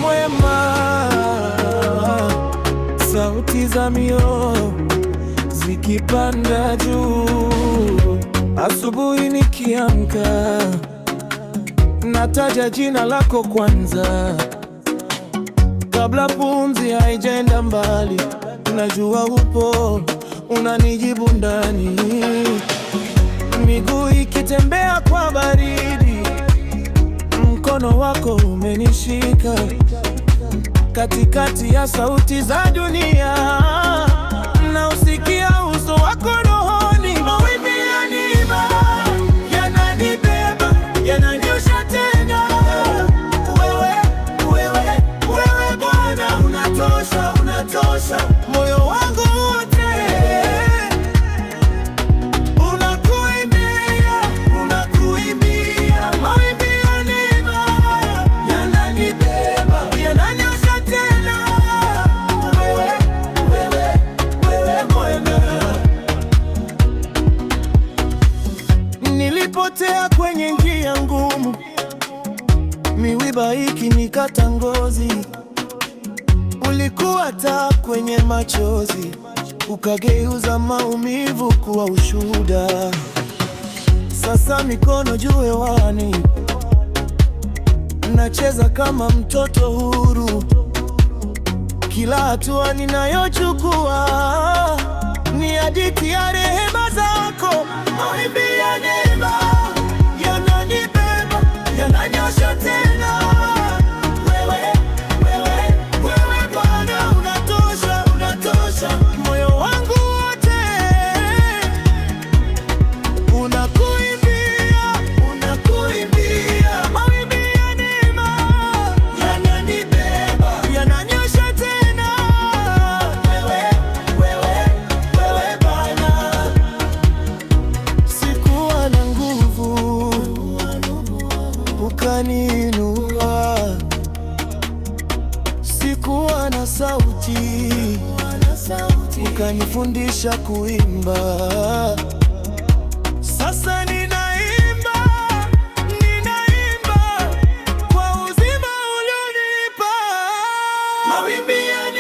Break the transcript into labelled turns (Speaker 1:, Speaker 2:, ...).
Speaker 1: mwema, sauti za mioyo zikipanda juu. Asubuhi nikiamka, nataja jina lako kwanza, kabla pumzi haijaenda mbali. Najua upo, unanijibu ndani. Miguu ikitembea kwa baridi, mkono wako umenishika. Katikati ya sauti za dunia, na usikia uso wako rohoni. Mawimbi ya neema yananibeba, yananyosha tena. Wewe Bwana unatosha, unatosha. Moyo wangu wote unakuimbia, unakuimbia. Mawimbi ya neema yananibeba, yananyosha tena. Wewe mwema. Nilipotea kwenye njia ngumu, miwiba ikinikata ngozi, ulikuwa taa kwenye machozi, ukageuza maumivu kuwa ushuhuda. Sasa mikono juu hewani, nacheza kama mtoto huru. Kila hatua ninayochukua ni hadithi ya rehema zako. Mawimbi ya neema yananibeba, yananyosha tena. Wewe Bwana unatosha, unatosha. Moyo wangu wote unakuimbia, unakuimbia. Mawimbi ya neema yananibeba, yananyosha tena. Wewe Bwana. Sikuwa na nguvu, ukaniinua. Sikuwa na sauti, ukanifundisha kuimba. Sasa ninaimba kwa uzima ulionipa. Mawimbi ya